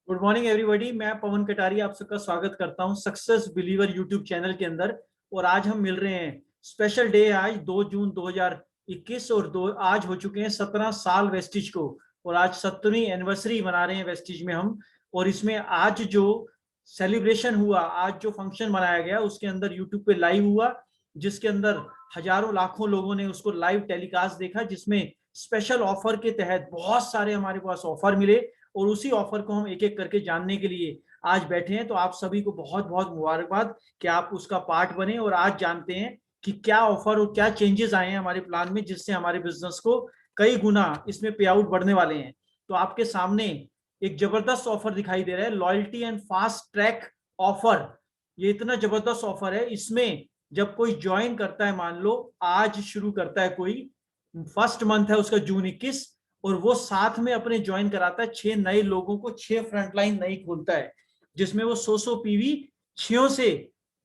Good morning everybody. मैं पवन कटारिया आप सबका स्वागत करता हूं सक्सेस बिलीवर यूट्यूब चैनल के अंदर। और आज हम मिल रहे हैं, स्पेशल डे आज 2 जून 2021 और आज हो चुके हैं 17 साल वेस्टिज को। और आज 70वीं एनिवर्सरी मना रहे हैं वेस्टिज में हम। और इसमें आज जो सेलिब्रेशन हुआ, आज जो फंक्शन मनाया गया उसके अंदर यूट्यूब पे लाइव हुआ, जिसके अंदर हजारों लाखों लोगों ने उसको लाइव टेलीकास्ट देखा, जिसमें स्पेशल ऑफर के तहत बहुत सारे हमारे पास ऑफर मिले। और उसी ऑफर को हम एक एक करके जानने के लिए आज बैठे हैं। तो आप सभी को बहुत बहुत मुबारकबाद कि आप उसका पार्ट बने। और आज जानते हैं कि क्या ऑफर और क्या चेंजेस आए हैं हमारे प्लान में, जिससे हमारे बिजनेस को कई गुना इसमें पे आउट बढ़ने वाले हैं। तो आपके सामने एक जबरदस्त ऑफर दिखाई दे रहा है, loyalty and fast track offer. ये इतना जबरदस्त ऑफर है, इसमें जब कोई ज्वाइन करता है, मान लो आज शुरू करता है कोई, फर्स्ट मंथ है उसका जून 21, और वो साथ में अपने ज्वाइन कराता है 6 नए लोगों को, 6 फ्रंटलाइन नई खोलता है, जिसमें वो 100 पीवी 6 से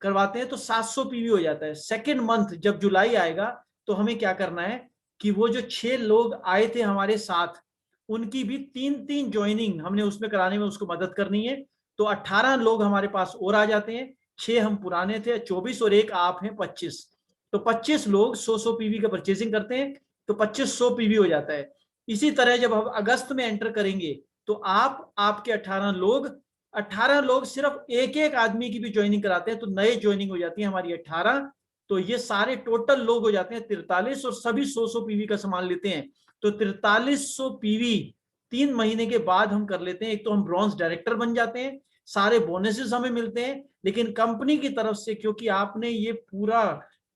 करवाते हैं तो 700 पीवी हो जाता है। सेकेंड मंथ जब जुलाई आएगा तो हमें क्या करना है कि वो जो 6 लोग आए थे हमारे साथ, उनकी भी 3-3 ज्वाइनिंग हमने उसमें कराने में उसको मदद करनी है। तो 18 लोग हमारे पास और आ जाते हैं, 6 हम पुराने थे 24 और एक आप हैं 25। तो 25 लोग 100 पीवी का परचेसिंग करते हैं तो 2500 पीवी हो जाता है। इसी तरह जब हम अगस्त में एंटर करेंगे तो आपके 18 लोग सिर्फ एक एक आदमी की भी ज्वाइनिंग कराते हैं तो नए ज्वाइनिंग हो जाती है हमारी 18। तो ये सारे टोटल लोग हो जाते हैं 43 और सभी 100 पीवी का सामान लेते हैं। तो 4300 पीवी 3 महीने के बाद हम कर लेते हैं। एक तो हम ब्रॉन्ज डायरेक्टर बन जाते हैं, सारे बोनसेस हमें मिलते हैं, लेकिन कंपनी की तरफ से क्योंकि आपने ये पूरा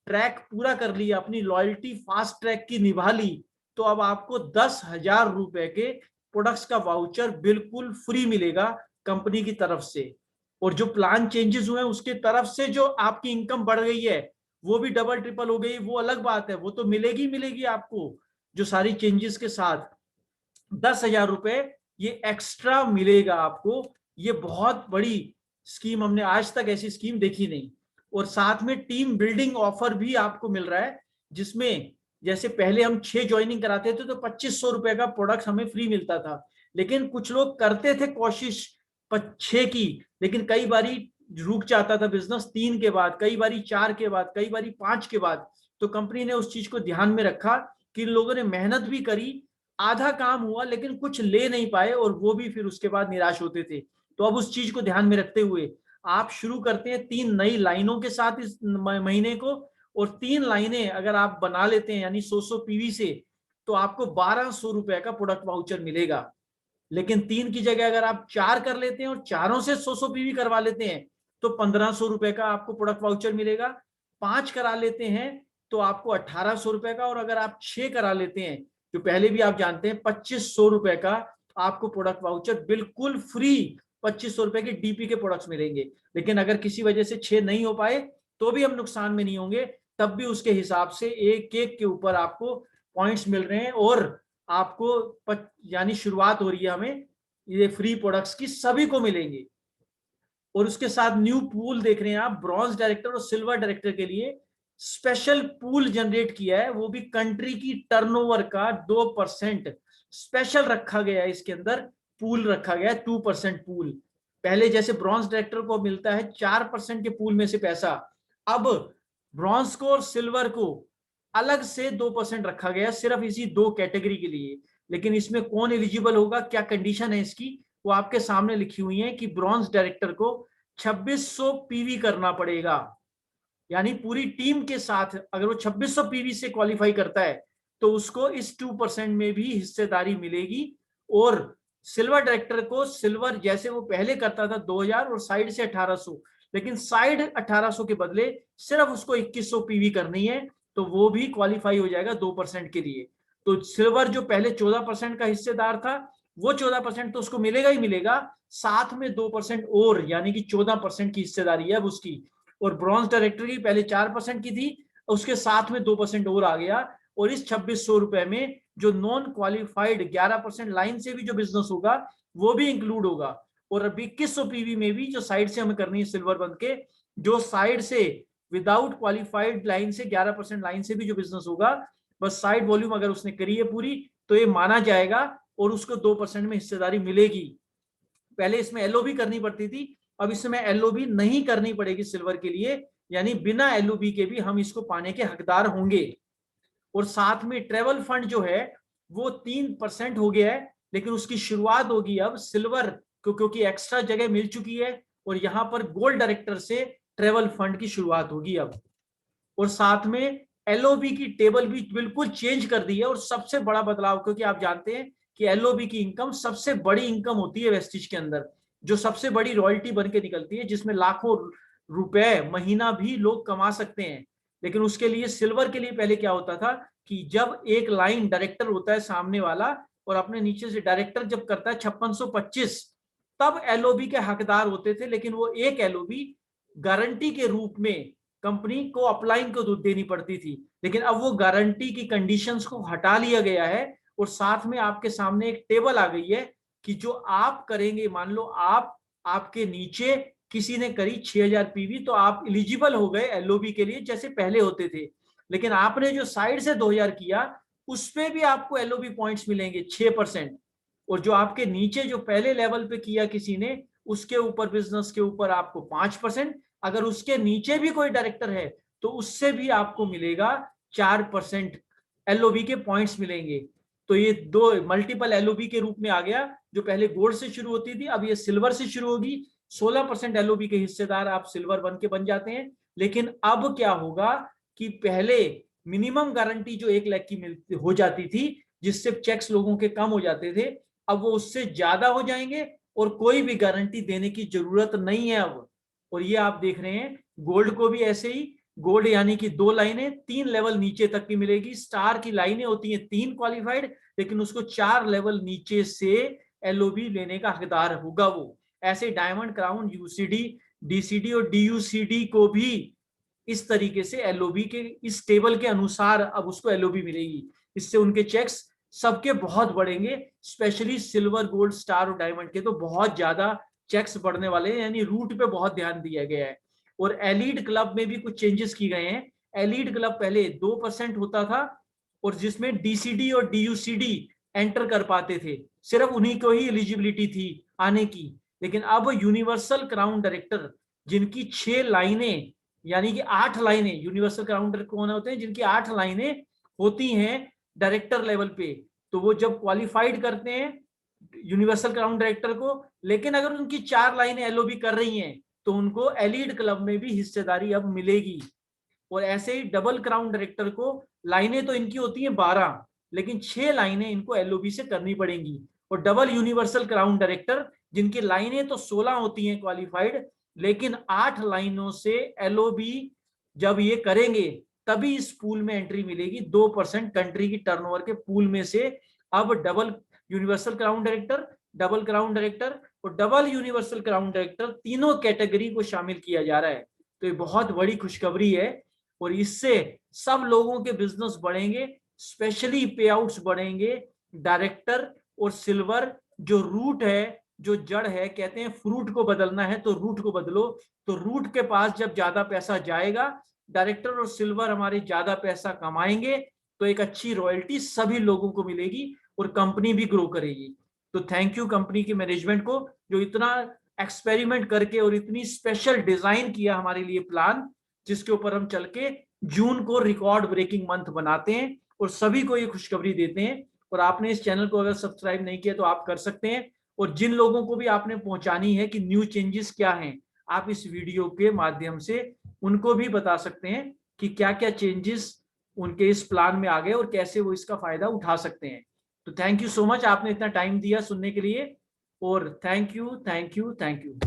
ट्रैक पूरा कर लिया, अपनी लॉयल्टी फास्ट ट्रैक की निभा ली, तो अब आपको 10,000 रुपए के प्रोडक्ट्स का वाउचर बिल्कुल फ्री मिलेगा कंपनी की तरफ से। और जो प्लान चेंजेस हुए हैं उसके तरफ से जो आपकी इनकम बढ़ गई है वो भी डबल ट्रिपल हो गई, वो अलग बात है, वो तो मिलेगी मिलेगी आपको। जो सारी चेंजेस के साथ 10,000 रुपए ये एक्स्ट्रा मिलेगा आपको। ये बहुत बड़ी स्कीम, हमने आज तक ऐसी स्कीम देखी नहीं। और साथ में टीम बिल्डिंग ऑफर भी आपको मिल रहा है, जिसमें जैसे पहले हम 6 ज्वाइनिंग कराते थे तो 2500 रुपए का प्रोडक्ट हमें फ्री मिलता था, लेकिन कुछ लोग करते थे कोशिश 6 की, लेकिन कई बारी रुक जाता था बिजनेस 3 के बाद, कई बारी 4 के बाद, कई बारी 5 के बाद। तो कंपनी ने उस चीज को ध्यान में रखा कि इन लोगों ने मेहनत भी करी, आधा काम हुआ लेकिन कुछ ले नहीं पाए, और वो भी फिर उसके बाद निराश होते थे। तो अब उस चीज को ध्यान में रखते हुए आप शुरू करते हैं 3 नई लाइनों के साथ इस महीने को। और 3 लाइनें अगर आप बना लेते हैं यानी 100 पीवी से, तो आपको 1200 रुपए का प्रोडक्ट वाउचर मिलेगा। लेकिन 3 की जगह अगर आप 4 कर लेते हैं और चारों से 100 पीवी करवा लेते हैं तो 1500 रुपए का आपको प्रोडक्ट वाउचर मिलेगा। 5 करा लेते हैं तो आपको 1800 रुपए का, और अगर आप 6 करा लेते हैं जो पहले भी आप जानते हैं 2500 रुपए का आपको प्रोडक्ट वाउचर बिल्कुल फ्री, 2500 रुपए के डीपी के प्रोडक्ट्स मिलेंगे। लेकिन अगर किसी वजह से 6 नहीं हो पाए तो भी हम नुकसान में नहीं होंगे, तब भी उसके हिसाब से एक एक के ऊपर आपको पॉइंट्स मिल रहे हैं। और आपको यानी शुरुआत हो रही है, हमें ये फ्री प्रोडक्ट्स की सभी को मिलेंगे। और उसके साथ न्यू पूल देख रहे हैं आप, ब्रॉन्ज डायरेक्टर और सिल्वर डायरेक्टर के लिए स्पेशल पूल जनरेट किया है, वो भी कंट्री की टर्नओवर का 2% स्पेशल रखा गया है। इसके अंदर पूल रखा गया है 2% पूल। पहले जैसे ब्रॉन्ज डायरेक्टर को मिलता है 4% के पूल में से पैसा, अब ब्रॉन्ज को और सिल्वर को अलग से 2% रखा गया सिर्फ इसी 2 कैटेगरी के लिए। लेकिन इसमें कौन एलिजिबल होगा, क्या कंडीशन है इसकी, वो आपके सामने लिखी हुई है कि ब्रॉन्ज डायरेक्टर को 2600 पीवी करना पड़ेगा। यानी पूरी टीम के साथ अगर वो 2600 पीवी से क्वालिफाई करता है तो उसको इस 2% में भी हिस्सेदारी मिलेगी। और सिल्वर डायरेक्टर को सिल्वर जैसे वो पहले करता था 2000 और साइड से 1800, लेकिन साइड 1800 के बदले सिर्फ उसको 2100 पीवी करनी है, तो वो भी क्वालिफाई हो जाएगा 2% के लिए। तो सिल्वर जो पहले 14% का हिस्सेदार था, वो 14% तो उसको मिलेगा ही मिलेगा, साथ में 2% और यानी कि 14% की हिस्सेदारी है अब उसकी। और ब्रॉन्ज डायरेक्टर की पहले 4% की थी, उसके साथ में 2% और आ गया। और इस 2600 रुपए में जो नॉन क्वालिफाइड 11% लाइन से भी जो बिजनेस होगा वो भी इंक्लूड होगा। और अभी 2100 पीवी में भी जो साइड से हमें करनी है सिल्वर बन के, जो साइड से विदाउट क्वालिफाइड लाइन से 11% लाइन से भी जो बिजनेस होगा, बस साइड वॉल्यूम अगर उसने करी है पूरी तो ये माना जाएगा और उसको 2% में हिस्सेदारी मिलेगी। पहले इसमें एलओबी करनी पड़ती थी, अब इसमें एलओबी नहीं करनी पड़ेगी सिल्वर के लिए, यानी बिना एलओबी के भी हम इसको पाने के हकदार होंगे। और साथ में ट्रेवल फंड जो है वो 3% हो गया है, लेकिन उसकी शुरुआत होगी अब सिल्वर क्योंकि एक्स्ट्रा जगह मिल चुकी है, और यहां पर गोल्ड डायरेक्टर से ट्रेवल फंड की शुरुआत होगी अब। और साथ में एलओबी की टेबल भी बिल्कुल चेंज कर दी है, और सबसे बड़ा बदलाव, क्योंकि आप जानते हैं कि एलओबी की इनकम सबसे बड़ी इनकम होती है वेस्टिज के अंदर, जो सबसे बड़ी रॉयल्टी बन के निकलती है, जिसमें लाखों रुपए महीना भी लोग कमा सकते हैं। लेकिन उसके लिए सिल्वर के लिए पहले क्या होता था कि जब एक लाइन डायरेक्टर होता है सामने वाला और अपने नीचे से डायरेक्टर जब करता है 5625, तब एलओबी के हकदार होते थे, लेकिन वो एक एलओबी गारंटी के रूप में कंपनी को अपलाइन को देनी पड़ती थी। लेकिन अब वो गारंटी की कंडीशंस को हटा लिया गया है, और साथ में आपके सामने एक टेबल आ गई है कि जो आप करेंगे, मान लो आपके नीचे किसी ने करी 6000 पीवी, तो आप एलिजिबल हो गए एलओबी के लिए जैसे पहले होते थे। लेकिन आपने जो साइड से 2000 किया उस पे भी आपको एलओबी पॉइंट्स मिलेंगे 6%, और जो आपके नीचे जो पहले लेवल पे किया किसी ने, उसके ऊपर बिजनेस के ऊपर आपको 5%, अगर उसके नीचे भी कोई डायरेक्टर है तो उससे भी आपको मिलेगा 4% एलओबी के पॉइंट्स मिलेंगे। तो ये दो मल्टीपल एलओबी के रूप में आ गया, जो पहले गोल्ड से शुरू होती थी अब ये सिल्वर से शुरू होगी। 16% एलओबी के हिस्सेदार आप सिल्वर बन जाते हैं। लेकिन अब क्या होगा कि पहले मिनिमम गारंटी जो 1 लाख की हो जाती थी, जिससे चेक्स लोगों के कम हो जाते थे, अब वो उससे ज्यादा हो जाएंगे और कोई भी गारंटी देने की जरूरत नहीं है अब। और ये आप देख रहे हैं गोल्ड को भी ऐसे ही, गोल्ड यानी कि 2 लाइनें 3 लेवल नीचे तक की मिलेगी। स्टार की लाइनें होती हैं 3 क्वालिफाइड, लेकिन उसको 4 लेवल नीचे से एलओबी लेने का हकदार होगा वो। ऐसे डायमंड, क्राउन, यूसीडी, डीसीडी और डीयूसीडी को भी इस तरीके से एलओबी के इस टेबल के अनुसार अब उसको एलओबी मिलेगी। इससे उनके चेक्स सबके बहुत बढ़ेंगे, स्पेशली सिल्वर, गोल्ड, स्टार और डायमंड के तो बहुत ज्यादा चेक्स बढ़ने वाले हैं, यानी रूट पे बहुत ध्यान दिया गया है। और एलीड क्लब में भी कुछ चेंजेस की गए हैं। एलीड क्लब पहले 2% होता था, और जिसमें डीसीडी और डीयूसीडी एंटर कर पाते थे, सिर्फ उन्हीं को ही एलिजिबिलिटी थी आने की। लेकिन अब यूनिवर्सल क्राउन डायरेक्टर जिनकी 6 लाइनें यानी कि 8 लाइनें, यूनिवर्सल क्राउन डायरेक्टर कौन होते हैं जिनकी 8 लाइनें होती हैं डायरेक्टर लेवल पे, तो वो जब क्वालिफाइड करते हैं यूनिवर्सल क्राउन डायरेक्टर को, लेकिन अगर उनकी 4 लाइनें एलओबी कर रही हैं तो उनको एलीड क्लब में भी हिस्सेदारी अब मिलेगी। और ऐसे ही डबल क्राउन डायरेक्टर को लाइनें तो इनकी होती हैं 12, लेकिन 6 लाइनें इनको एलओबी से करनी पड़ेंगी। और डबल यूनिवर्सल क्राउन डायरेक्टर जिनकी लाइनें तो 16 होती हैं क्वालिफाइड, लेकिन 8 लाइनों से एलओबी जब ये करेंगे तभी इस पूल में एंट्री मिलेगी। 2% कंट्री की टर्नओवर के पूल में से अब double universal crown director, double crown director और डबल यूनिवर्सल क्राउन डायरेक्टर तीनों कैटेगरी को शामिल किया जा रहा है। तो ये बहुत बड़ी खुशखबरी है, और इससे सब लोगों के बिजनेस बढ़ेंगे, स्पेशली पे आउट्स बढ़ेंगे। डायरेक्टर और सिल्वर जो रूट है, जो जड़ है, कहते हैं फ्रूट को बदलना है तो रूट को बदलो। तो रूट के पास जब ज्यादा पैसा जाएगा, डायरेक्टर और सिल्वर हमारे ज्यादा पैसा कमाएंगे, तो एक अच्छी रॉयल्टी सभी लोगों को मिलेगी और कंपनी भी ग्रो करेगी। तो थैंक यू कंपनी के मैनेजमेंट को, जो इतना एक्सपेरिमेंट करके और इतनी स्पेशल डिजाइन किया हमारे लिए प्लान, जिसके ऊपर हम चल के जून को रिकॉर्ड ब्रेकिंग मंथ बनाते हैं और सभी को ये खुशखबरी देते हैं। और आपने इस चैनल को अगर सब्सक्राइब नहीं किया तो आप कर सकते हैं, और जिन लोगों को भी आपने पहुंचानी है कि न्यू चेंजेस क्या हैं, आप इस वीडियो के माध्यम से उनको भी बता सकते हैं कि क्या क्या चेंजेस उनके इस प्लान में आ गए और कैसे वो इसका फायदा उठा सकते हैं। तो थैंक यू सो मच, आपने इतना टाइम दिया सुनने के लिए, और thank you thank you thank you.